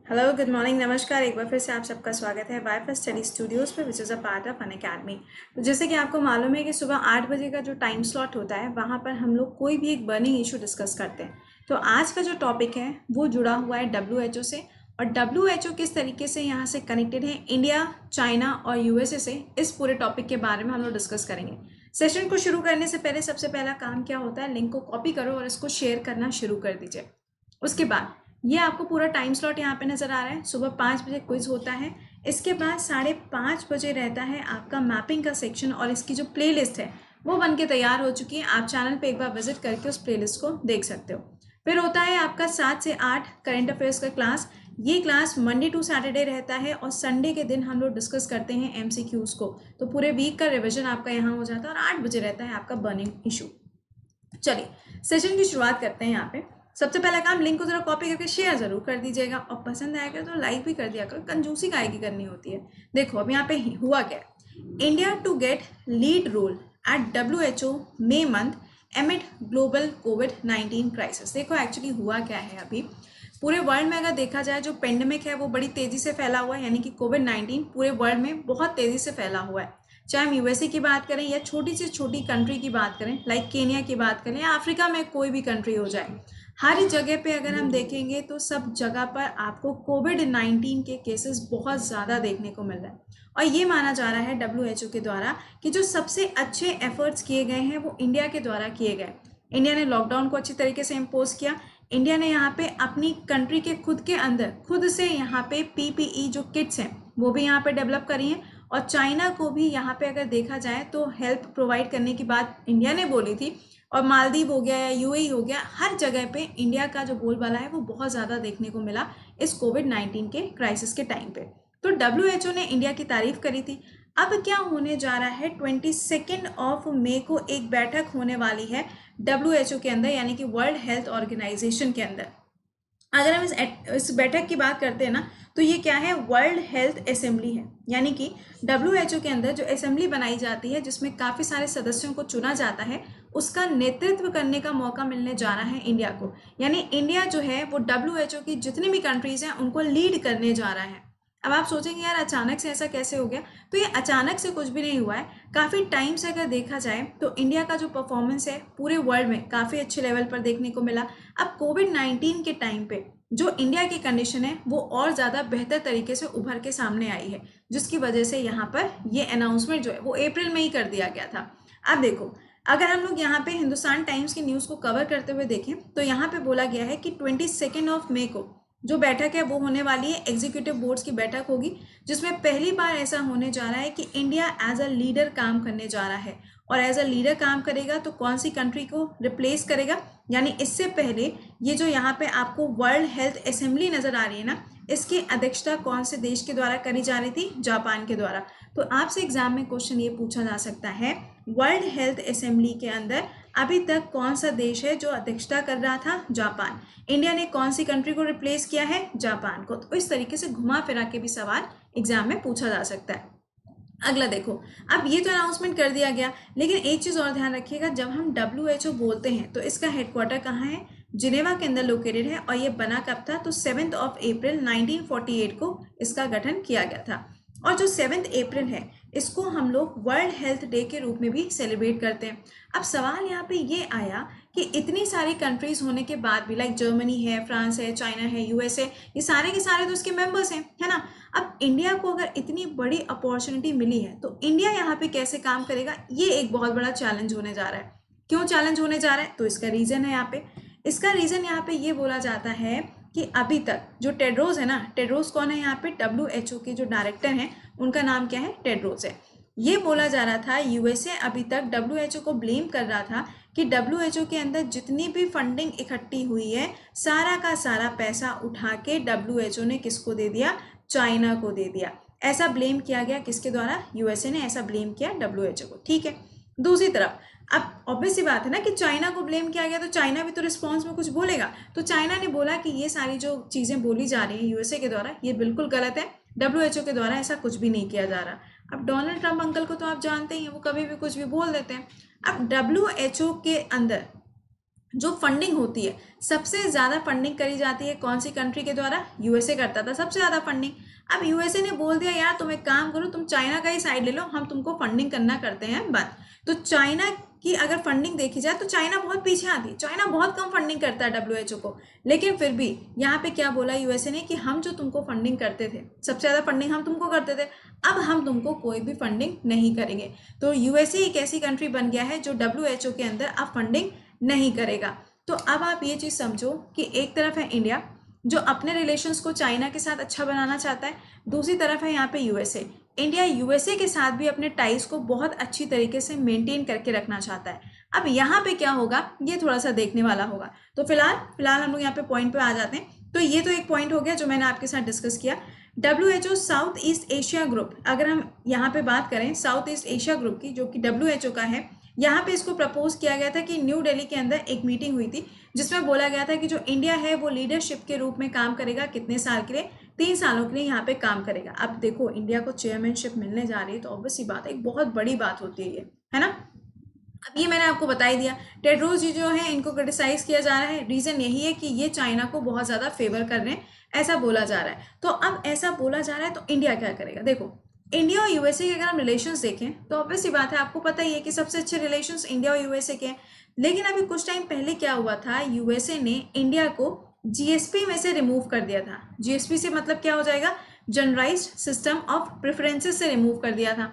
Hello good morning नमस्कार। एक बार फिर से आप सबका स्वागत है वाईफाई स्टडी स्टूडियोज़ पे which is a part of an academy. तो जैसे कि आपको मालूम है कि सुबह 8 बजे का जो टाइम स्लॉट होता है वहाँ पर हम लोग कोई भी एक बर्निंग इशू डिस्कस करते हैं। तो आज का जो टॉपिक है वो जुड़ा हुआ है WHO से, और WHO किस तरीके से यहाँ से कनेक्टेड है इंडिया, चाइना और USA से, इस पूरे टॉपिक के बारे में हम लोग डिस्कस करेंगे। सेशन को शुरू करने से पहले सबसे पहला काम क्या होता है, लिंक को कॉपी करो और इसको शेयर करना शुरू कर दीजिए। उसके बाद ये आपको पूरा टाइम स्लॉट यहाँ पे नज़र आ रहा है। सुबह 5 बजे क्विज होता है, इसके बाद 5:30 बजे रहता है आपका मैपिंग का सेक्शन, और इसकी जो प्लेलिस्ट है वो बन के तैयार हो चुकी है। आप चैनल पे एक बार विजिट करके उस प्लेलिस्ट को देख सकते हो। फिर होता है आपका 7 से 8 करंट अफेयर्स का क्लास। ये क्लास मंडे टू सैटरडे रहता है, और संडे के दिन हम लोग डिस्कस करते हैं MCQs को। तो पूरे वीक का रिविजन आपका यहाँ हो जाता है, और 8 बजे रहता है आपका बर्निंग इशू। चलिए सेशन की शुरुआत करते हैं। यहाँ पे सबसे पहला काम, लिंक को जरा कॉपी करके शेयर जरूर कर दीजिएगा, और पसंद आएगा तो लाइक भी कर दिया करो। कंजूसी काहे की करनी होती है। देखो अब यहाँ पे हुआ क्या, India to get lead role at WHO May month amid global COVID-19 crisis. देखो एक्चुअली हुआ क्या है, अभी पूरे वर्ल्ड में अगर देखा जाए जो पेंडेमिक है वो बड़ी तेजी से फैला हुआ है, यानी कि COVID-19 पूरे वर्ल्ड में बहुत तेजी से फैला हुआ है। चाहे हम USA की बात करें या छोटी से छोटी कंट्री की बात करें, लाइक केनिया की बात करें, या अफ्रीका में कोई भी कंट्री हो जाए, हर जगह पे अगर हम देखेंगे तो सब जगह पर आपको COVID-19 के केसेस बहुत ज़्यादा देखने को मिल रहा है। और ये माना जा रहा है WHO के द्वारा कि जो सबसे अच्छे एफर्ट्स किए गए हैं वो इंडिया के द्वारा किए गए। इंडिया ने लॉकडाउन को अच्छी तरीके से इम्पोज किया। इंडिया ने यहाँ पे अपनी कंट्री के खुद के अंदर खुद से यहाँ पे PPE जो किट्स हैं वो भी यहाँ पे डेवलप करी हैं, और चाइना को भी यहाँ पे अगर देखा जाए तो हेल्प प्रोवाइड करने की बात इंडिया ने बोली थी। और मालदीव हो गया या UAE हो गया, हर जगह पे इंडिया का जो बोलबाला है वो बहुत ज़्यादा देखने को मिला इस COVID-19 के क्राइसिस के टाइम पे। तो WHO ने इंडिया की तारीफ करी थी। अब क्या होने जा रहा है, 22 को एक बैठक होने वाली है WHO के अंदर, यानी कि वर्ल्ड हेल्थ ऑर्गेनाइजेशन के अंदर। अगर हम इस बैठक की बात करते हैं ना, तो ये क्या है, वर्ल्ड हेल्थ असेंबली है। यानी कि WHO के अंदर जो असेंबली बनाई जाती है जिसमें काफ़ी सारे सदस्यों को चुना जाता है, उसका नेतृत्व करने का मौका मिलने जा रहा है इंडिया को। यानी इंडिया जो है वो WHO की जितनी भी कंट्रीज हैं उनको लीड करने जा रहा है। अब आप सोचेंगे यार अचानक से ऐसा कैसे हो गया, तो ये अचानक से कुछ भी नहीं हुआ है। काफ़ी टाइम से अगर देखा जाए तो इंडिया का जो परफॉर्मेंस है पूरे वर्ल्ड में काफ़ी अच्छे लेवल पर देखने को मिला। अब COVID-19 के टाइम पे जो इंडिया की कंडीशन है वो और ज़्यादा बेहतर तरीके से उभर के सामने आई है, जिसकी वजह से यहाँ पर ये अनाउंसमेंट जो है वो अप्रैल में ही कर दिया गया था। अब देखो, अगर हम लोग यहाँ पे हिंदुस्तान टाइम्स की न्यूज़ को कवर करते हुए देखें तो यहाँ पे बोला गया है कि 22 मई को जो बैठक है वो होने वाली है, एग्जीक्यूटिव बोर्ड्स की बैठक होगी, जिसमें पहली बार ऐसा होने जा रहा है कि इंडिया एज अ लीडर काम करने जा रहा है। और एज अ लीडर काम करेगा तो कौन सी कंट्री को रिप्लेस करेगा, यानी इससे पहले ये जो यहाँ पे आपको वर्ल्ड हेल्थ असेंबली नजर आ रही है ना, इसकी अध्यक्षता कौन से देश के द्वारा करी जा रही थी, जापान के द्वारा। तो आपसे एग्जाम में क्वेश्चन ये पूछा जा सकता है, वर्ल्ड हेल्थ असेंबली के अंदर अभी तक कौन सा देश है जो अध्यक्षता कर रहा था, जापान। इंडिया ने कौन सी कंट्री को रिप्लेस किया है, जापान को। तो इस तरीके से घुमा फिरा के भी सवाल एग्जाम में पूछा जा सकता है। अगला देखो, अब ये तो अनाउंसमेंट कर दिया गया, लेकिन एक चीज़ और ध्यान रखिएगा, जब हम WHO बोलते हैं तो इसका हेडक्वार्टर कहाँ है, जिनेवा के अंदर लोकेटेड है। और ये बना कब था, तो 7 अप्रैल 1948 को इसका गठन किया गया था। और जो 7 अप्रैल है इसको हम लोग वर्ल्ड हेल्थ डे के रूप में भी सेलिब्रेट करते हैं। अब सवाल यहाँ पे ये आया कि इतनी सारी कंट्रीज होने के बाद भी, लाइक जर्मनी है, फ्रांस है, चाइना है, USA, ये सारे के सारे तो उसके मेंबर्स हैं, है ना। अब इंडिया को अगर इतनी बड़ी अपॉर्चुनिटी मिली है तो इंडिया यहाँ पे कैसे काम करेगा, ये एक बहुत बड़ा चैलेंज होने जा रहा है। क्यों चैलेंज होने जा रहा है, तो इसका रीजन है यहाँ पे। इसका रीजन यहाँ पे ये बोला जाता है कि अभी तक जो टेड्रोस है ना, टेड्रोस कौन है यहाँ पे, WHO के जो डायरेक्टर हैं उनका नाम क्या है, टेड्रोस है। ये बोला जा रहा था, USA अभी तक WHO को ब्लेम कर रहा था कि WHO के अंदर जितनी भी फंडिंग इकट्ठी हुई है सारा का सारा पैसा उठा के WHO ने किसको दे दिया, चाइना को दे दिया। ऐसा ब्लेम किया गया, किसके द्वारा, USA ने ऐसा ब्लेम किया WHO को। ठीक है, दूसरी तरफ अब ऑब्वियस सी बात है ना कि चाइना को ब्लेम किया गया तो चाइना भी तो रिस्पॉन्स में कुछ बोलेगा। तो चाइना ने बोला कि ये सारी जो चीज़ें बोली जा रही हैं USA के द्वारा ये बिल्कुल गलत है, WHO के द्वारा ऐसा कुछ भी नहीं किया जा रहा। अब डोनाल्ड ट्रंप अंकल को तो आप जानते ही हैं, वो कभी भी कुछ भी बोल देते हैं। अब WHO के अंदर जो फंडिंग होती है, सबसे ज़्यादा फंडिंग करी जाती है कौन सी कंट्री के द्वारा? यूएसए करता था सबसे ज़्यादा फंडिंग। अब यूएसए ने बोल दिया यार तुम एक काम करो, तुम चाइना का ही साइड ले लो, हम तुमको फंडिंग करना करते हैं बंद। तो चाइना की अगर फंडिंग देखी जाए तो चाइना बहुत पीछे आती है, चाइना बहुत कम फंडिंग करता है डब्ल्यूएचओ को। लेकिन फिर भी यहाँ पे क्या बोला यूएसए ने कि हम जो तुमको फंडिंग करते थे, सबसे ज़्यादा फंडिंग हम तुमको करते थे, अब हम तुमको कोई भी फंडिंग नहीं करेंगे। तो यूएसए एक ऐसी कंट्री बन गया है जो डब्ल्यूएचओ के अंदर अब फंडिंग नहीं करेगा। तो अब आप ये चीज़ समझो कि एक तरफ है इंडिया जो अपने रिलेशंस को चाइना के साथ अच्छा बनाना चाहता है, दूसरी तरफ है यहाँ पे यूएसए। इंडिया यूएसए के साथ भी अपने टाइज को बहुत अच्छी तरीके से मेंटेन करके रखना चाहता है। अब यहाँ पे क्या होगा ये थोड़ा सा देखने वाला होगा। तो फिलहाल हम लोग यहाँ पे पॉइंट पे आ जाते हैं। तो ये तो एक पॉइंट हो गया जो मैंने आपके साथ डिस्कस किया। WHO south east Asia group, अगर हम यहाँ पे बात करें साउथ ईस्ट एशिया ग्रुप की जो कि डब्ल्यूएचओ का है, यहाँ पे इसको प्रपोज किया गया था कि न्यू दिल्ली के अंदर एक मीटिंग हुई थी जिसमें बोला गया था कि जो इंडिया है वो लीडरशिप के रूप में काम करेगा। कितने साल के लिए? 3 सालों के लिए यहाँ पे काम करेगा। अब देखो इंडिया को चेयरमैनशिप मिलने जा रही है तो ऑब्वियस सी बात है, एक बहुत बड़ी बात होती है ये, है ना। अब ये मैंने आपको बता ही दिया। टेड्रोस जी जो है इनको क्रिटिसाइज किया जा रहा है, रीजन यही है कि ये चाइना को बहुत ज्यादा फेवर कर रहे हैं, ऐसा बोला जा रहा है। तो अब ऐसा बोला जा रहा है तो इंडिया क्या करेगा? देखो इंडिया और यूएसए के अगर हम रिलेशंस देखें तो ऑब्वियस सी बात है, आपको पता ही है कि सबसे अच्छे रिलेशंस इंडिया और यूएसए के हैं। लेकिन अभी कुछ टाइम पहले क्या हुआ था, यूएसए ने इंडिया को जीएसपी में से रिमूव कर दिया था। जीएसपी से मतलब क्या हो जाएगा? जनरलाइज्ड सिस्टम ऑफ प्रेफरेंसेस से रिमूव कर दिया था।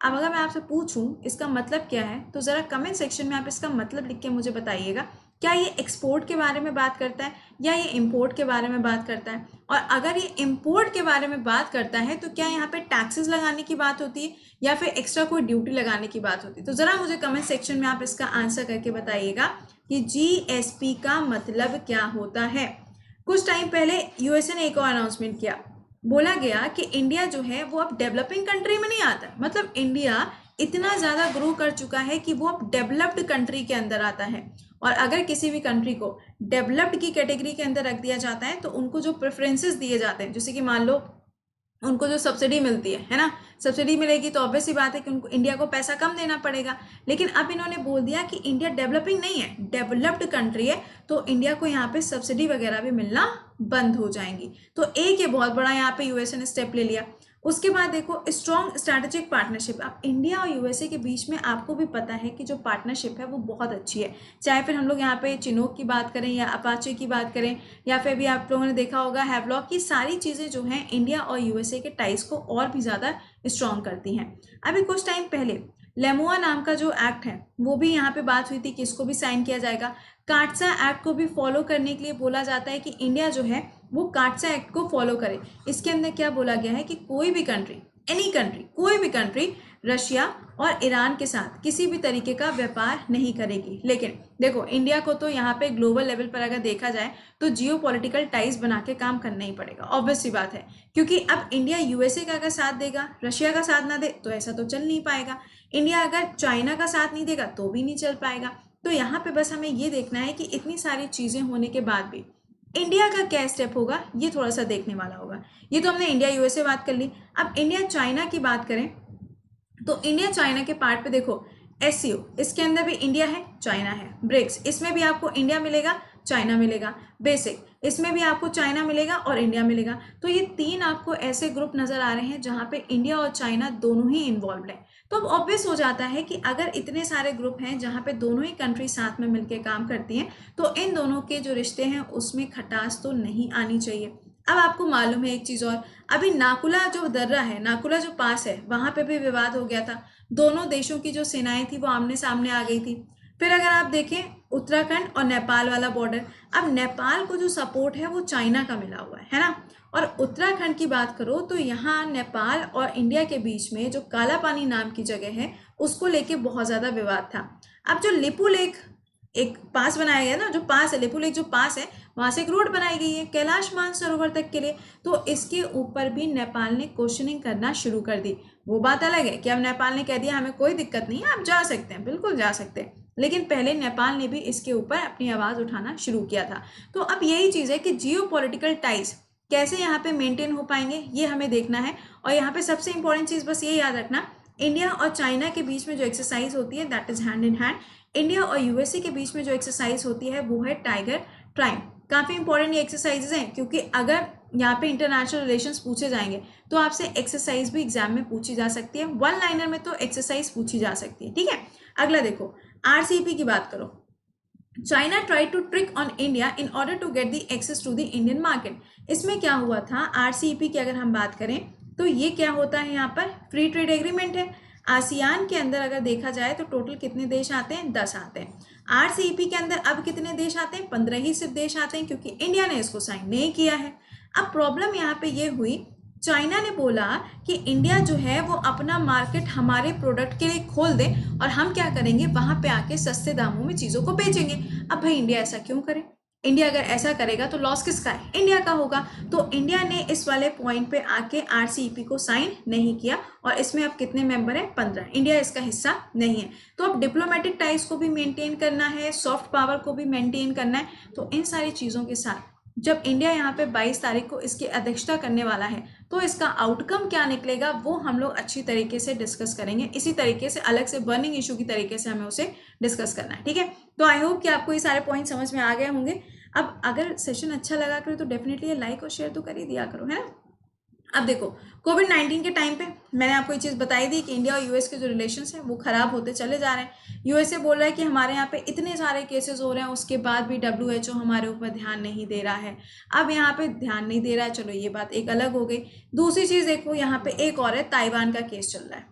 अब अगर मैं आपसे पूछूं इसका मतलब क्या है तो ज़रा कमेंट सेक्शन में आप इसका मतलब लिख के मुझे बताइएगा। क्या ये एक्सपोर्ट के बारे में बात करता है या ये इंपोर्ट के बारे में बात करता है? और अगर ये इंपोर्ट के बारे में बात करता है तो क्या यहाँ पे टैक्सेस लगाने की बात होती है या फिर एक्स्ट्रा कोई ड्यूटी लगाने की बात होती है? तो ज़रा मुझे कमेंट सेक्शन में आप इसका आंसर करके बताइएगा कि जीएसपी का मतलब क्या होता है। कुछ टाइम पहले यूएसए ने एक और अनाउंसमेंट किया, बोला गया कि इंडिया जो है वो अब डेवलपिंग कंट्री में नहीं आता, मतलब इंडिया इतना ज़्यादा ग्रो कर चुका है कि वो अब डेवलप्ड कंट्री के अंदर आता है। और अगर किसी भी कंट्री को डेवलप्ड की कैटेगरी के अंदर रख दिया जाता है तो उनको जो प्रेफरेंसेस दिए जाते हैं, जैसे कि मान लो उनको जो सब्सिडी मिलती है ना, सब्सिडी मिलेगी तो ऑब्वियस सी बात है कि उनको इंडिया को पैसा कम देना पड़ेगा। लेकिन अब इन्होंने बोल दिया कि इंडिया डेवलपिंग नहीं है, डेवलप्ड कंट्री है, तो इंडिया को यहाँ पे सब्सिडी वगैरह भी मिलना बंद हो जाएंगी। तो एक ये बहुत बड़ा यहाँ पे यूएसए ने स्टेप ले लिया। उसके बाद देखो स्ट्रॉन्ग स्ट्रैटेजिक पार्टनरशिप। अब इंडिया और यूएसए के बीच में आपको भी पता है कि जो पार्टनरशिप है वो बहुत अच्छी है। चाहे फिर हम लोग यहाँ पे चिनोक की बात करें या अपाचे की बात करें या फिर भी आप लोगों ने देखा होगा हैवलॉक की, सारी चीज़ें जो हैं इंडिया और यूएसए के टाइज को और भी ज़्यादा स्ट्रॉन्ग करती हैं। अभी कुछ टाइम पहले लेमुआ नाम का जो एक्ट है वो भी यहाँ पे बात हुई थी कि इसको भी साइन किया जाएगा। काटसा एक्ट को भी फॉलो करने के लिए बोला जाता है कि इंडिया जो है वो काटसा एक्ट को फॉलो करे। इसके अंदर क्या बोला गया है कि कोई भी कंट्री, एनी कंट्री, कोई भी कंट्री रशिया और ईरान के साथ किसी भी तरीके का व्यापार नहीं करेगी। लेकिन देखो इंडिया को तो यहाँ पे ग्लोबल लेवल पर अगर देखा जाए तो जियो पॉलिटिकल टाइज बना के काम करना ही पड़ेगा, ऑब्वियस सी बात है। क्योंकि अब इंडिया यूएसए का अगर साथ देगा, रशिया का साथ ना दे तो ऐसा तो चल नहीं पाएगा। इंडिया अगर चाइना का साथ नहीं देगा तो भी नहीं चल पाएगा। तो यहाँ पे बस हमें ये देखना है कि इतनी सारी चीज़ें होने के बाद भी इंडिया का क्या स्टेप होगा, ये थोड़ा सा देखने वाला होगा। ये तो हमने इंडिया यूएसए बात कर ली। अब इंडिया चाइना की बात करें तो इंडिया चाइना के पार्ट पे देखो एससीओ, इसके अंदर भी इंडिया है चाइना है। ब्रिक्स, इसमें भी आपको इंडिया मिलेगा चाइना मिलेगा। बेसिक, इसमें भी आपको चाइना मिलेगा और इंडिया मिलेगा। तो ये 3 आपको ऐसे ग्रुप नजर आ रहे हैं जहाँ पे इंडिया और चाइना दोनों ही इन्वॉल्व है। तो अब ऑब्वियस हो जाता है कि अगर इतने सारे ग्रुप हैं जहाँ पे दोनों ही कंट्री साथ में मिलकर काम करती हैं तो इन दोनों के जो रिश्ते हैं उसमें खटास तो नहीं आनी चाहिए। अब आपको मालूम है एक चीज़ और, अभी नाकुला जो दर्रा है, नाकुला जो पास है, वहाँ पे भी विवाद हो गया था। दोनों देशों की जो सेनाएं थी वो आमने सामने आ गई थी। फिर अगर आप देखें उत्तराखंड और नेपाल वाला बॉर्डर, अब नेपाल को जो सपोर्ट है वो चाइना का मिला हुआ है ना। और उत्तराखंड की बात करो तो यहाँ नेपाल और इंडिया के बीच में जो काला पानी नाम की जगह है उसको लेके बहुत ज़्यादा विवाद था। अब जो लिपू लेक एक पास बनाया गया ना, जो पास है लिपू लेक जो पास है वहाँ से एक रोड बनाई गई है कैलाश मानसरोवर तक के लिए, तो इसके ऊपर भी नेपाल ने क्वेश्चनिंग करना शुरू कर दी। वो बात अलग है कि अब नेपाल ने कह दिया हमें कोई दिक्कत नहीं है, आप जा सकते हैं, बिल्कुल जा सकते हैं। लेकिन पहले नेपाल ने भी इसके ऊपर अपनी आवाज़ उठाना शुरू किया था। तो अब यही चीज़ है कि जियो पॉलिटिकल टाइज कैसे यहाँ पे मेंटेन हो पाएंगे ये हमें देखना है। और यहाँ पे सबसे इंपॉर्टेंट चीज़ बस ये याद रखना, इंडिया और चाइना के बीच में जो एक्सरसाइज होती है that is hand in hand. India और यूएसए के बीच में जो एक्सरसाइज होती है वो है टाइगर ट्राइम। काफ़ी इंपॉर्टेंट ये एक्सरसाइजेज हैं, क्योंकि अगर यहाँ पे इंटरनेशनल रिलेशंस पूछे जाएंगे तो आपसे एक्सरसाइज भी एग्जाम में पूछी जा सकती है, वन लाइनर में तो एक्सरसाइज पूछी जा सकती है। ठीक है, अगला देखो, आरसीईपी की बात करो। China try to trick on India in order to get the access to the Indian market. इसमें क्या हुआ था, आरसीईपी की अगर हम बात करें तो ये क्या होता है, यहाँ पर फ्री ट्रेड एग्रीमेंट है। आसियान के अंदर अगर देखा जाए तो टोटल कितने देश आते हैं, 10 आते हैं। आरसीईपी के अंदर अब कितने देश आते हैं, 15 ही सिर्फ देश आते हैं, क्योंकि इंडिया ने इसको साइन नहीं किया है। अब प्रॉब्लम यहाँ पे ये हुई, चाइना ने बोला कि इंडिया जो है वो अपना मार्केट हमारे प्रोडक्ट के लिए खोल दे और हम क्या करेंगे, वहां पे आके सस्ते दामों में चीजों को बेचेंगे। अब भाई इंडिया ऐसा क्यों करे, इंडिया अगर ऐसा करेगा तो लॉस किसका है, इंडिया का होगा। तो इंडिया ने इस वाले पॉइंट पे आके आरसीईपी को साइन नहीं किया और इसमें अब कितने मेंबर हैं, 15। इंडिया इसका हिस्सा नहीं है। तो अब डिप्लोमेटिक टाइज को भी मेंटेन करना है, सॉफ्ट पावर को भी मेंटेन करना है। तो इन सारी चीजों के साथ जब इंडिया यहाँ पे 22 तारीख को इसकी अध्यक्षता करने वाला है तो इसका आउटकम क्या निकलेगा वो हम लोग अच्छी तरीके से डिस्कस करेंगे। इसी तरीके से अलग से बर्निंग इशू की तरीके से हमें उसे डिस्कस करना है। ठीक है, तो आई होप कि आपको ये सारे पॉइंट समझ में आ गए होंगे। अब अगर सेशन अच्छा लगा करो तो डेफिनेटली लाइक और शेयर तो कर ही दिया करो, है ना। अब देखो, कोविड-19 के टाइम पे मैंने आपको ये चीज़ बताई थी कि इंडिया और यूएस के जो रिलेशंस हैं वो ख़राब होते चले जा रहे हैं। यूएसए बोल रहा है कि हमारे यहाँ पे इतने सारे केसेस हो रहे हैं, उसके बाद भी डब्ल्यूएचओ हमारे ऊपर ध्यान नहीं दे रहा है। अब यहाँ पे ध्यान नहीं दे रहा है, चलो ये बात एक अलग हो गई। दूसरी चीज़ देखो, यहाँ पे एक और है, ताइवान का केस चल रहा है।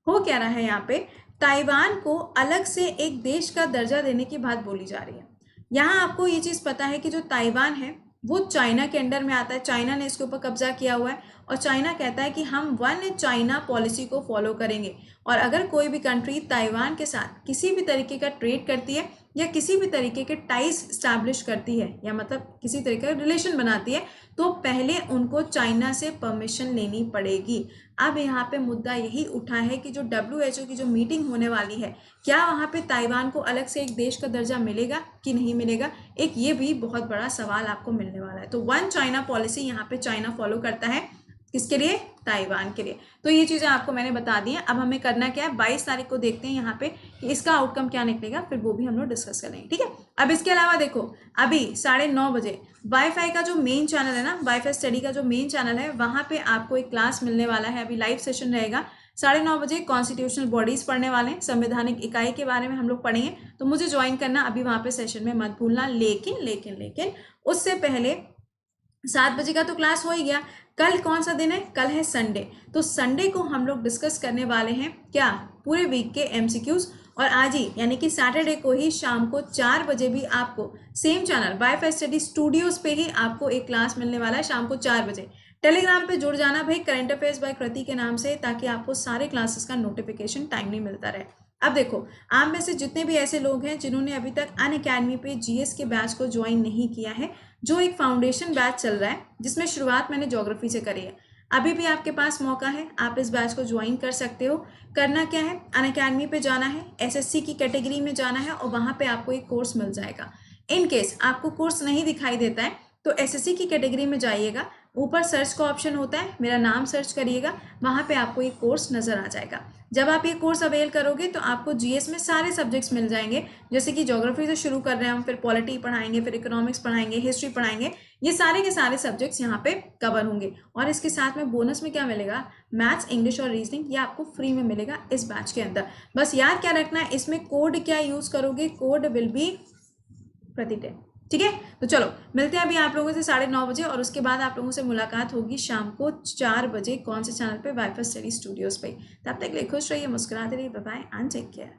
हो क्या रहा है यहाँ पे, ताइवान को अलग से एक देश का दर्जा देने की बात बोली जा रही है। यहाँ आपको ये चीज़ पता है कि जो ताइवान है वो चाइना के अंडर में आता है, चाइना ने इसके ऊपर कब्जा किया हुआ है और चाइना कहता है कि हम वन चाइना पॉलिसी को फॉलो करेंगे। और अगर कोई भी कंट्री ताइवान के साथ किसी भी तरीके का ट्रेड करती है या किसी भी तरीके के टाइज स्टैब्लिश करती है या मतलब किसी तरीके का रिलेशन बनाती है तो पहले उनको चाइना से परमिशन लेनी पड़ेगी। अब यहाँ पे मुद्दा यही उठा है कि जो डब्ल्यूएचओ की जो मीटिंग होने वाली है, क्या वहाँ पे ताइवान को अलग से एक देश का दर्जा मिलेगा कि नहीं मिलेगा, एक ये भी बहुत बड़ा सवाल आपको मिलने वाला है। तो वन चाइना पॉलिसी यहाँ पे चाइना फॉलो करता है, किसके लिए, ताइवान के लिए। तो ये चीज़ें आपको मैंने बता दी हैं। अब हमें करना क्या है, 22 तारीख को देखते हैं यहाँ पे कि इसका आउटकम क्या निकलेगा, फिर वो भी हम लोग डिस्कस करेंगे। ठीक है, अब इसके अलावा देखो, अभी 9:30 बजे वाईफाई का जो मेन चैनल है ना, वाईफाई स्टडी का जो मेन चैनल है, वहाँ पे आपको एक क्लास मिलने वाला है। अभी लाइव सेशन रहेगा 9:30 बजे। कॉन्स्टिट्यूशनल बॉडीज पढ़ने वाले हैं, संवैधानिक इकाई के बारे में हम लोग पढ़ेंगे, तो मुझे ज्वाइन करना अभी वहाँ पे सेशन में मत भूलना। लेकिन उससे पहले 7 बजे का तो क्लास हो ही गया। कल कौन सा दिन है, कल है संडे। तो संडे को हम लोग डिस्कस करने वाले हैं क्या, पूरे वीक के एमसीक्यूज। और आज ही यानी कि सैटरडे को ही शाम को 4 बजे भी आपको same channel wifi study studios पे ही आपको एक क्लास मिलने वाला है शाम को 4 बजे। टेलीग्राम पे जुड़ जाना भाई, करंट अफेयर्स बाय कृति के नाम से, ताकि आपको सारे क्लासेस का नोटिफिकेशन टाइमली मिलता रहे। अब देखो, आप में से जितने भी ऐसे लोग हैं जिन्होंने अभी तक अनअकैडमी पे जीएस के बैच को ज्वाइन नहीं किया है, जो एक फाउंडेशन बैच चल रहा है जिसमें शुरुआत मैंने ज्योग्राफी से करी है, अभी भी आपके पास मौका है, आप इस बैच को ज्वाइन कर सकते हो। करना क्या है, अनअकैडमी पे जाना है, एसएससी की कैटेगरी में जाना है और वहाँ पे आपको एक कोर्स मिल जाएगा। इन केस आपको कोर्स नहीं दिखाई देता है तो एसएससी की कैटेगरी में जाइएगा, ऊपर सर्च का ऑप्शन होता है, मेरा नाम सर्च करिएगा, वहाँ पे आपको एक कोर्स नज़र आ जाएगा। जब आप ये कोर्स अवेल करोगे तो आपको जीएस में सारे सब्जेक्ट्स मिल जाएंगे, जैसे कि ज्योग्राफी से शुरू कर रहे हैं हम, फिर पॉलिटी पढ़ाएंगे, फिर इकोनॉमिक्स पढ़ाएंगे, हिस्ट्री पढ़ाएंगे, ये सारे के सारे सब्जेक्ट्स यहाँ पे कवर होंगे। और इसके साथ में बोनस में क्या मिलेगा, मैथ्स, इंग्लिश और रीजनिंग, ये आपको फ्री में मिलेगा इस बैच के अंदर। बस याद क्या रखना है, इसमें कोड क्या यूज़ करोगे, कोड विल बी प्रतिटे। ठीक है, तो चलो मिलते हैं अभी आप लोगों से 9:30 बजे, और उसके बाद आप लोगों से मुलाकात होगी शाम को 4 बजे। कौन से चैनल पे, वाईफाई स्टडी स्टूडियोज पे। तब तक के लिए खुश रहिए, मुस्कुराते रहिए, bye bye and take care.